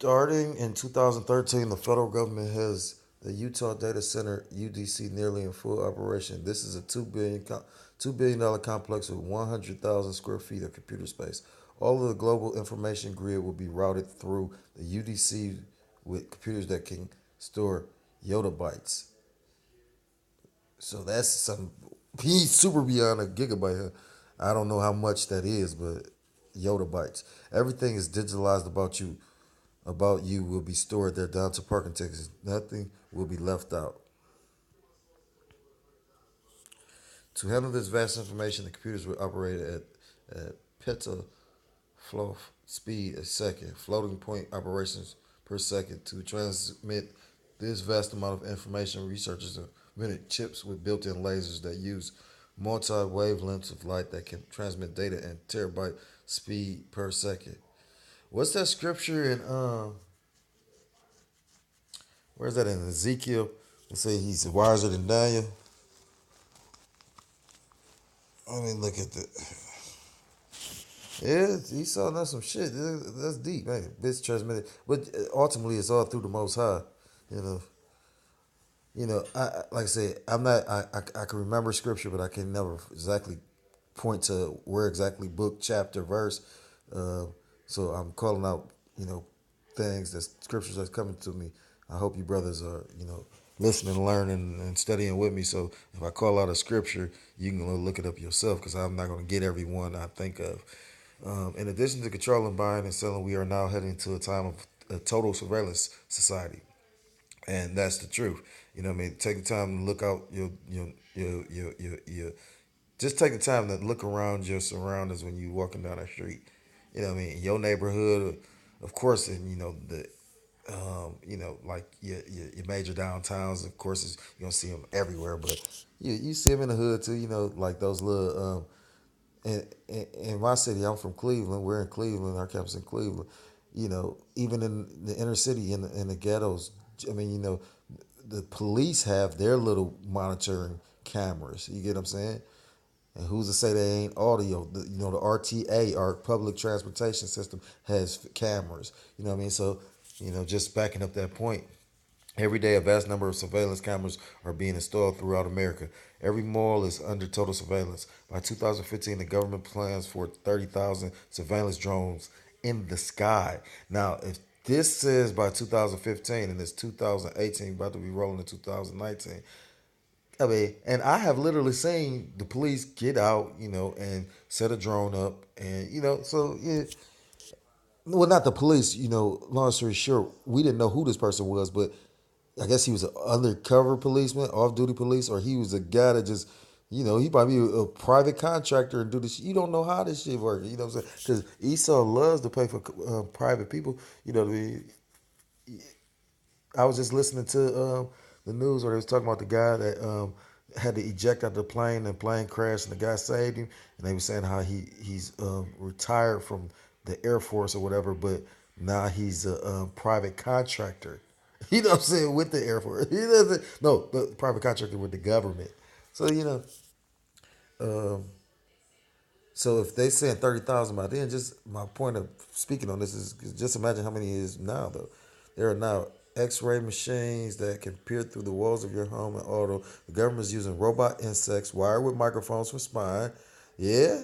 Starting in 2013, the federal government has the Utah Data Center (UDC) nearly in full operation. This is a $2 billion complex with 100,000 square feet of computer space. All of the global information grid will be routed through the UDC with computers that can store yottabytes. So that's some he's super beyond a gigabyte. I don't know how much that is, but yottabytes. Everything is digitalized about you will be stored there down to parking tickets. Nothing will be left out. To handle this vast information, the computers will operate at petaflop speed a second, floating point operations per second. To transmit this vast amount of information, researchers invented chips with built-in lasers that use multi-wavelengths of light that can transmit data at terabyte speed per second. What's that scripture in where's that in Ezekiel? They say he's wiser than Daniel. Let me look at the. Yeah, he saw that some shit. That's deep, man. Bits transmitted, but ultimately, it's all through the Most High. You know, like I said, I'm not. I can remember scripture, but I can never exactly point to where exactly book, chapter, verse. Uh, so I'm calling out, things that scriptures that's coming to me. I hope you brothers are, listening, learning, and studying with me. So if I call out a scripture, you can go look it up yourself because I'm not going to get every one I think of. In addition to controlling buying and selling, we are now heading to a time of a total surveillance society, and that's the truth. You know what I mean? Take the time to look out your just take the time to look around your surroundings when you're walking down the street. You know what I mean? Your neighborhood, of course, and like your major downtowns. Of course, you don't see them everywhere, but you see them in the hood too. Like those little. In my city, I'm from Cleveland. We're in Cleveland. Our campus in Cleveland. Even in the inner city, in the ghettos. I mean, the police have their little monitoring cameras. You get what I'm saying? And who's to say they ain't audio? The RTA, our public transportation system, has cameras. You know what I mean? So, just backing up that point, every day a vast number of surveillance cameras are being installed throughout America. Every mall is under total surveillance. By 2015, the government plans for 30,000 surveillance drones in the sky. Now, if this says by 2015 and it's 2018, about to be rolling in 2019, I mean, and I have literally seen the police get out, and set a drone up, and so yeah. Well, not the police, long story short, we didn't know who this person was, but I guess he was an undercover policeman, off-duty police, or he was a guy that just, he might be a private contractor and do this. You don't know how this shit works. You know what I'm saying? Because Esau loves to pay for private people. You know what I mean? I was just listening to the news where they was talking about the guy that had to eject out of the plane and the plane crashed and the guy saved him. And they were saying how he's retired from the Air Force or whatever, but now he's a private contractor. You know what I'm saying? With the Air Force. He doesn't, no, the private contractor with the government. So, um, so if they saying 30,000 by then, just my point of speaking on this is just imagine how many it is now, though. There are now X-ray machines that can peer through the walls of your home and auto. The government is using robot insects wired with microphones for spying. Yeah,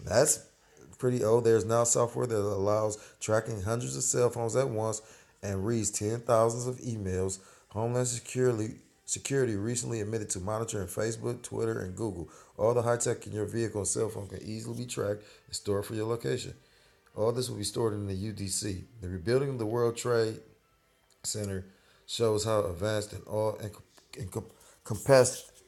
that's pretty old. There's now software that allows tracking hundreds of cell phones at once and reads 10 thousands of emails. Homeland Security recently admitted to monitoring Facebook, Twitter, and Google. All the high tech in your vehicle and cell phone can easily be tracked and stored for your location. All this will be stored in the UDC. The rebuilding of the World Trade Center shows how advanced and all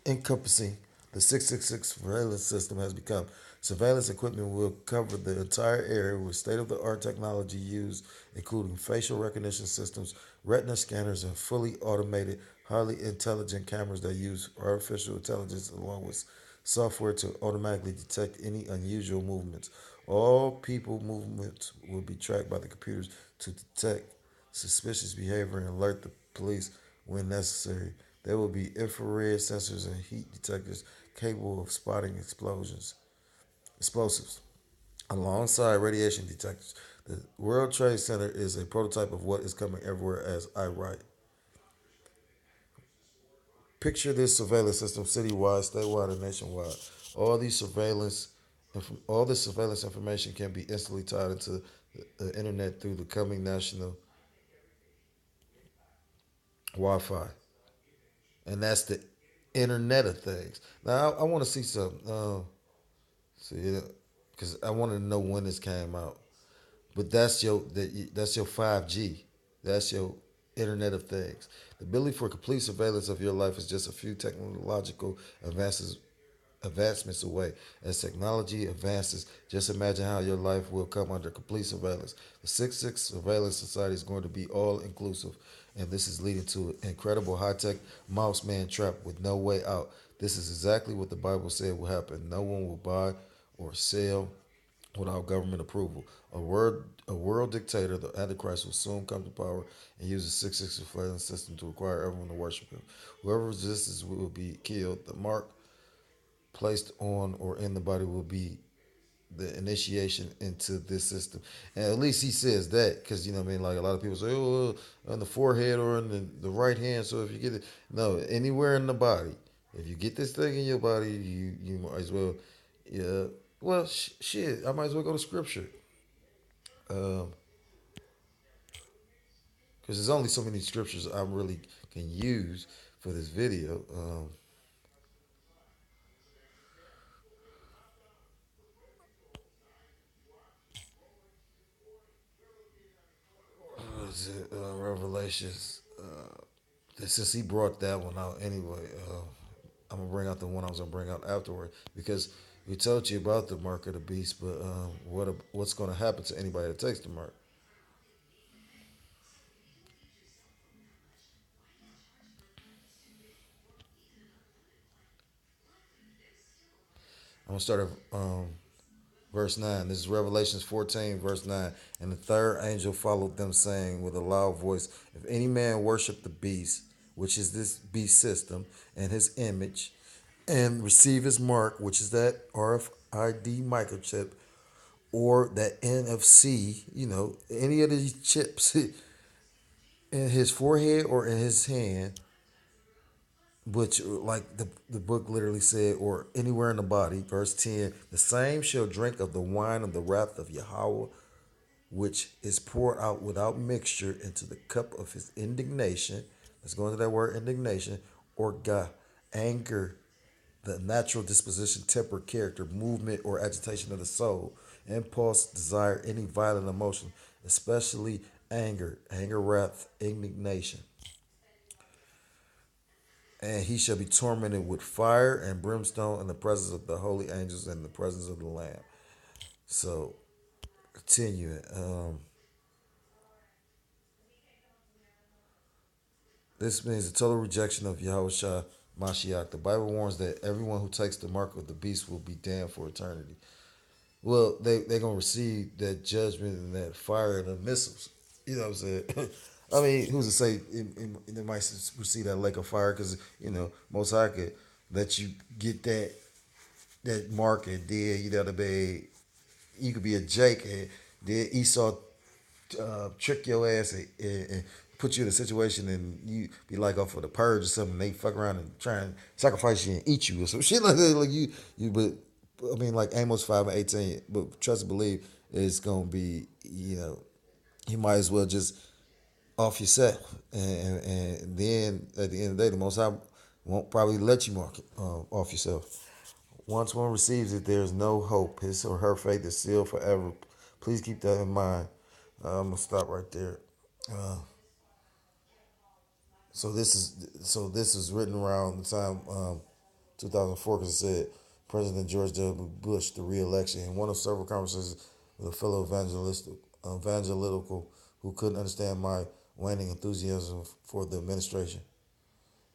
encompassing the 666 surveillance system has become. Surveillance equipment will cover the entire area with state of the art technology used, including facial recognition systems, retina scanners, and fully automated, highly intelligent cameras that use artificial intelligence along with software to automatically detect any unusual movements. All people movements will be tracked by the computers to detect suspicious behavior and alert the police when necessary. There will be infrared sensors and heat detectors capable of spotting explosives alongside radiation detectors. The World Trade Center is a prototype of what is coming everywhere as I write. Picture this surveillance system citywide, statewide, and nationwide. All these surveillance, all this surveillance information can be instantly tied into the internet through the coming national Wi-Fi, and that's the Internet of Things. Now, I want to see something. See, because I wanted to know when this came out. But that's your 5G. That's your Internet of Things. The ability for complete surveillance of your life is just a few technological advancements away. As technology advances, just imagine how your life will come under complete surveillance. The 6-6 surveillance society is going to be all inclusive, and this is leading to an incredible high tech mouse man trap with no way out. This is exactly what the Bible said will happen. No one will buy or sell without government approval. A world dictator, the Antichrist, will soon come to power and use the 6-6 surveillance system to require everyone to worship him. Whoever resists will be killed. The mark placed on or in the body will be the initiation into this system. And at least he says that, because, you know what I mean? Like, a lot of people say, oh, on the forehead or in the right hand. So if you get it, no, anywhere in the body. If you get this thing in your body, you might as well, yeah. Well, shit, I might as well go to scripture. Because there's only so many scriptures I really can use for this video. What is it? Revelations. Since he brought that one out anyway, I'm gonna bring out the one I was gonna bring out afterward, because we told you about the mark of the beast, but what's gonna happen to anybody that takes the mark? I'm gonna start at verse 9. This is Revelations 14, verse 9. And the third angel followed them, saying with a loud voice, if any man worship the beast, which is this beast system, and his image, and receive his mark, which is that RFID microchip, or that NFC, any of these chips in his forehead or in his hand, which, like the book literally said, or anywhere in the body. Verse 10, the same shall drink of the wine of the wrath of Yahweh, which is poured out without mixture into the cup of his indignation. Let's go into that word indignation, or God, anger, the natural disposition, temper, character, movement, or agitation of the soul, impulse, desire, any violent emotion, especially anger, wrath, indignation. And he shall be tormented with fire and brimstone in the presence of the holy angels and the presence of the Lamb. So, continuing. This means a total rejection of Yahushua Mashiach. The Bible warns that everyone who takes the mark of the beast will be damned for eternity. Well, they're going to receive that judgment and that fire and the missiles. You know what I'm saying? I mean, who's to say they might receive that lake of fire? Because, Most High could let you get that mark, and then, you could be a Jake, and then Esau trick your ass and put you in a situation, and you be like off for the purge or something. They fuck around and try and sacrifice you and eat you or some shit like that. Like but I mean, like Amos 5:18. But trust and believe it's gonna be, you might as well just off yourself, and then at the end of the day, the Most High won't probably let you mark it off yourself. Once one receives it, there is no hope. His or her faith is sealed forever. Please keep that in mind. I'm gonna stop right there. Uh, so this is written around the time 2004, because it said President George W. Bush the re-election in one of several conversations with a fellow evangelical who couldn't understand my waning enthusiasm for the administration.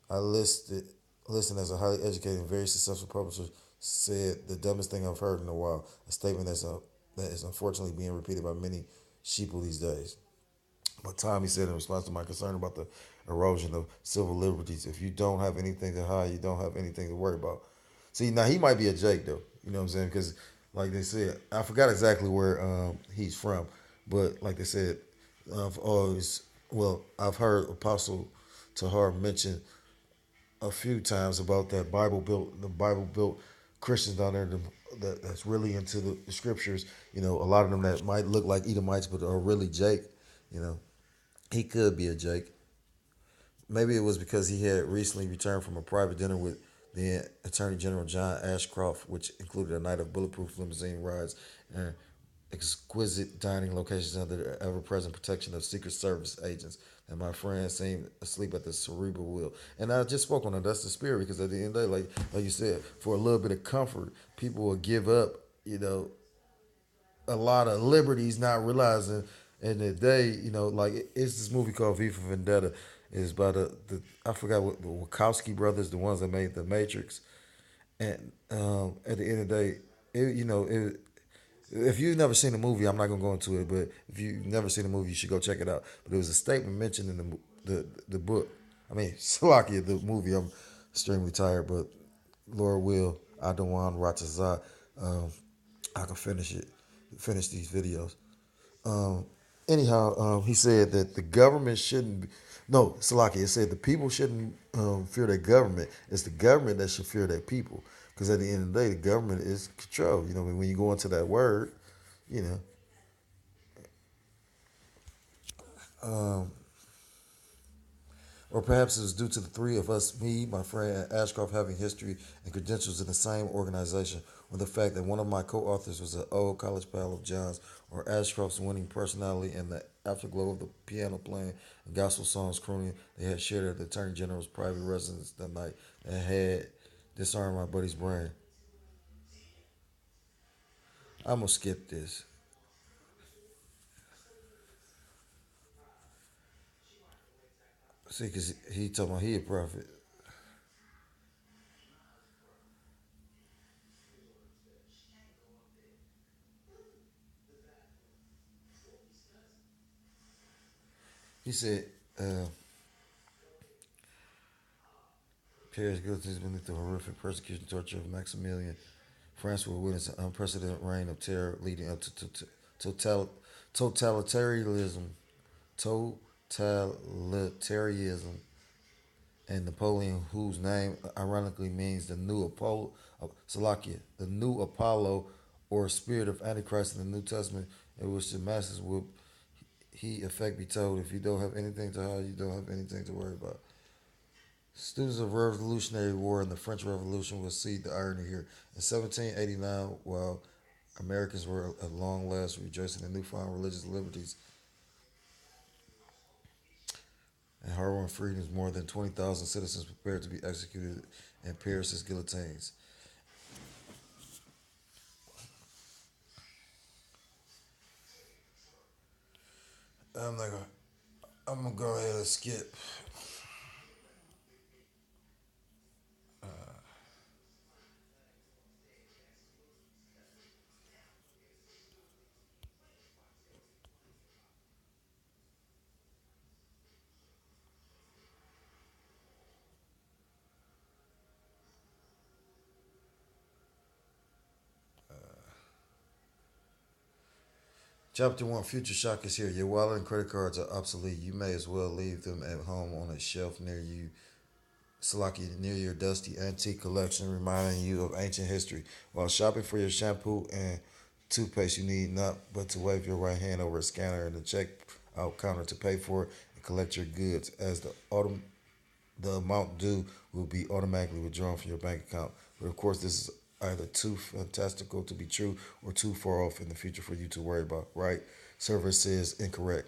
I listened as a highly educated and very successful publisher said the dumbest thing I've heard in a while. A statement that is unfortunately being repeated by many sheeple these days. But Tommy said in response to my concern about the erosion of civil liberties, if you don't have anything to hide, you don't have anything to worry about. See, now he might be a Jake though. You know what I'm saying? Because like they said, I forgot exactly where he's from, But like I said, I've always I've heard Apostle Tahar mention a few times about that Bible built Christians down there that's really into the scriptures. You know, a lot of them that might look like Edomites but are really Jake. You know, he could be a Jake. Maybe it was because he had recently returned from a private dinner with the Attorney General John Ashcroft, which included a night of bulletproof limousine rides and exquisite dining locations under the ever-present protection of Secret Service agents. And my friend seemed asleep at the cerebral wheel. And I just spoke on it. That's the spirit, because at the end of the day, like you said, for a little bit of comfort, people will give up, a lot of liberties, not realizing in the day, like it's this movie called V for Vendetta. It's by the I forgot what the Wachowski brothers, the ones that made The Matrix. And at the end of the day, if you've never seen the movie, I'm not gonna go into it. But if you've never seen the movie, you should go check it out. But there was a statement mentioned in the book. I mean, Salakia, the movie. I'm extremely tired, but Lord will, I don't want Ratazah. I can finish these videos. Um, Anyhow, he said that the government shouldn't. No, Salaki. It said the people shouldn't fear their government. It's the government that should fear their people. Because at the end of the day, the government is control. You know, when you go into that word, you know, or perhaps it was due to the three of us, me, my friend Ashcroft, having history and credentials in the same organization, or the fact that one of my co-authors was an old college pal of John's, or Ashcroft's winning personality and the afterglow of the piano playing and gospel songs crooning they had shared at the Attorney General's private residence that night and had disarmed my buddy's brain. I'm gonna skip this. See, because he told me he a prophet. He said, uh, Paris guilty has been through horrific persecution, torture of Maximilian. France will witness an unprecedented reign of terror leading up to total, totalitarianism, totalitarianism, and Napoleon, whose name ironically means the new Apollo, Salakia, the new Apollo, or spirit of Antichrist in the New Testament, in which the masses will he effect be told, if you don't have anything to hide, you don't have anything to worry about. Students of Revolutionary War and the French Revolution will see the irony here. In 1789, while Americans were at long last rejoicing in newfound religious liberties and hard-won freedoms, more than 20,000 citizens prepared to be executed in Paris's guillotines. I'm not gonna. I'm gonna go ahead and skip. Chapter 1, Future Shock is here. Your wallet and credit cards are obsolete. You may as well leave them at home on a shelf near you, Salaki, near your dusty antique collection, reminding you of ancient history. While shopping for your shampoo and toothpaste, you need not but to wave your right hand over a scanner and the checkout counter to pay for it and collect your goods, as the amount due will be automatically withdrawn from your bank account. But of course, this is either too fantastical to be true or too far off in the future for you to worry about, right? Server says incorrect.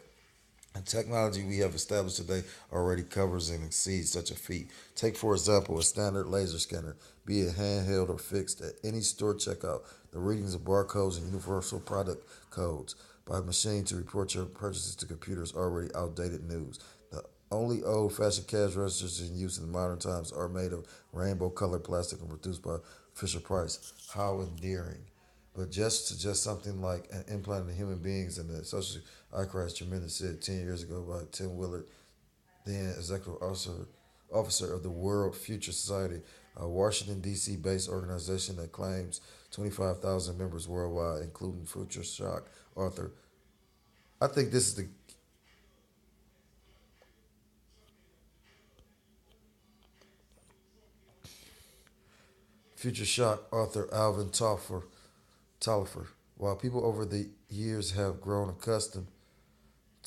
The technology we have established today already covers and exceeds such a feat. Take, for example, a standard laser scanner, be it handheld or fixed at any store checkout. The readings of barcodes and universal product codes by machine to report your purchases to computers already outdated news. The only old-fashioned cash registers in use in modern times are made of rainbow-colored plastic and produced by Fisher Price. How endearing! But just something like an implant in human beings, and the social outcry tremendous, said 10 years ago by Tim Willard, then executive officer of the World Future Society, a Washington, D.C. based organization that claims 25,000 members worldwide, including Future Shock author I think this is the Future Shock author Alvin Tolliver. While people over the years have grown accustomed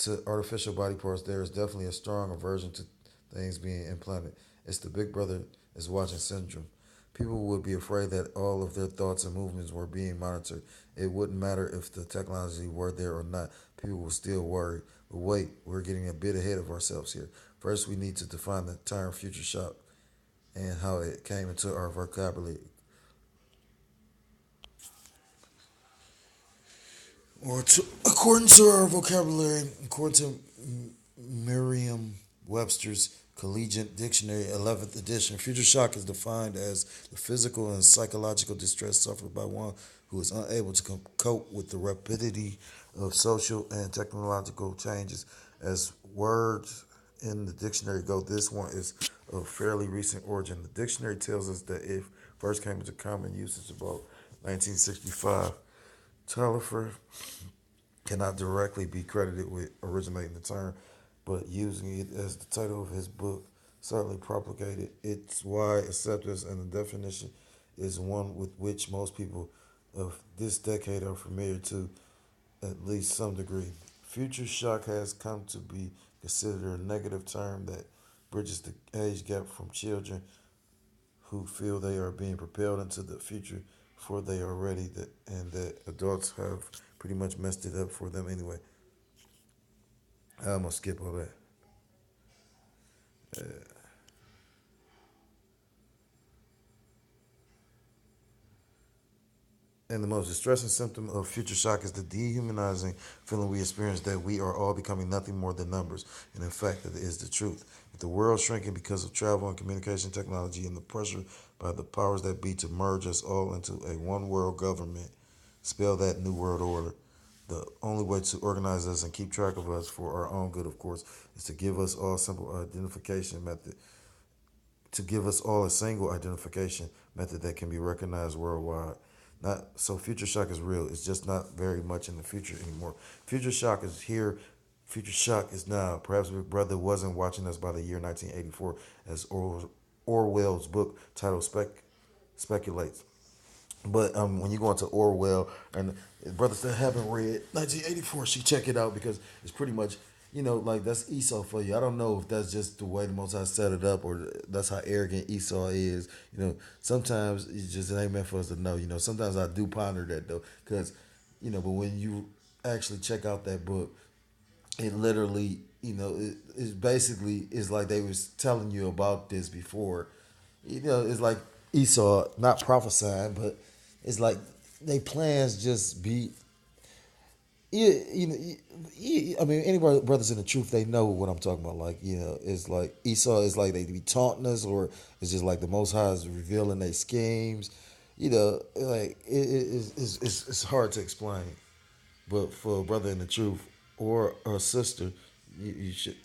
to artificial body parts, there is definitely a strong aversion to things being implanted. It's the Big Brother is watching syndrome. People would be afraid that all of their thoughts and movements were being monitored. It wouldn't matter if the technology were there or not. People will still worry. But wait, we're getting a bit ahead of ourselves here. First, we need to define the term future shock and how it came into our vocabulary. According to our vocabulary, according to Merriam Webster's Collegiate Dictionary, 11th edition, future shock is defined as the physical and psychological distress suffered by one who is unable to cope with the rapidity of social and technological changes. As words in the dictionary go, this one is of fairly recent origin. The dictionary tells us that it first came into common usage about 1965. Talifer cannot directly be credited with originating the term, but using it as the title of his book certainly propagated its wide acceptance, and the definition is one with which most people of this decade are familiar to at least some degree. Future shock has come to be considered a negative term that bridges the age gap from children who feel they are being propelled into the future before they are ready, and that adults have pretty much messed it up for them anyway. I'm gonna skip all that. And the most distressing symptom of future shock is the dehumanizing feeling we experience that we are all becoming nothing more than numbers. And in fact, that is the truth. With the world shrinking because of travel and communication technology and the pressure by the powers that be to merge us all into a one world government, spell that new world order. The only way to organize us and keep track of us for our own good, of course, is to give us all simple identification method to give us all a single identification method that can be recognized worldwide. Not so future shock is real. It's just not very much in the future anymore. Future shock is here. Future shock is now. Perhaps Big Brother wasn't watching us by the year 1984, as Orwell's book titled speculates. But when you go into Orwell and brothers that haven't read 1984, should check it out because it's pretty much, like that's Esau for you. I don't know if that's just the way the Most High set it up or that's how arrogant Esau is. Sometimes it ain't meant for us to know. Sometimes I do ponder that though, because, but when you actually check out that book, it literally, it basically is like they was telling you about this before. It's like Esau not prophesying, but it's like they plans just be. I mean, anybody brothers in the truth, they know what I'm talking about. Like, it's like Esau is like they be taunting us, or it's just like the Most High is revealing their schemes. Like it's hard to explain. But for a brother in the truth or a sister, you should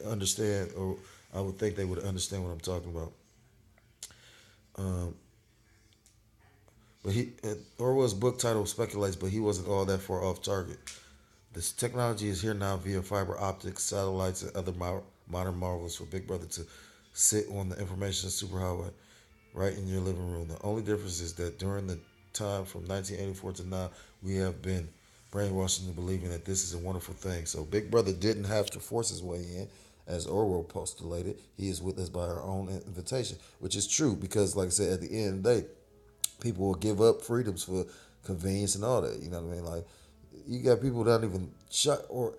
understand, or I would think they would understand what I'm talking about. Um, but Orwell's book title speculates, but he wasn't all that far off target. This technology is here now via fiber optics, satellites, and other modern marvels for Big Brother to sit on the information superhighway right in your living room. The only difference is that during the time from 1984 to now, we have been brainwashed into believing that this is a wonderful thing. So Big Brother didn't have to force his way in, as Orwell postulated. He is with us by our own invitation, which is true because, like I said, at the end of the day, people will give up freedoms for convenience and all that. You know what I mean? Like you got people that don't even shut or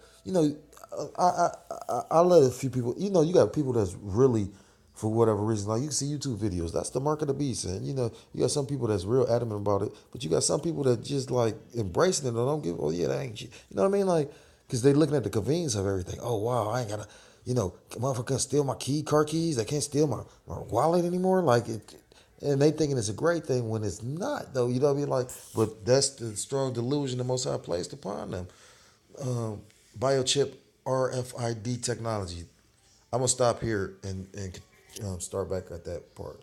I let a few people. You got people that's really for whatever reason. Like you can see YouTube videos. That's the mark of the beast, and you got some people that's real adamant about it, but you got some people that just like embracing it and don't give. Oh yeah, that ain't shit. You know what I mean? Like because they looking at the convenience of everything. Oh wow, I ain't gotta. Motherfucker can't steal my car keys. They can't steal my wallet anymore. Like it, and they thinking it's a great thing when it's not, though. You know what I mean? Like, but that's the strong delusion the Most High placed upon them. Biochip RFID technology. I'm gonna stop here and start back at that part.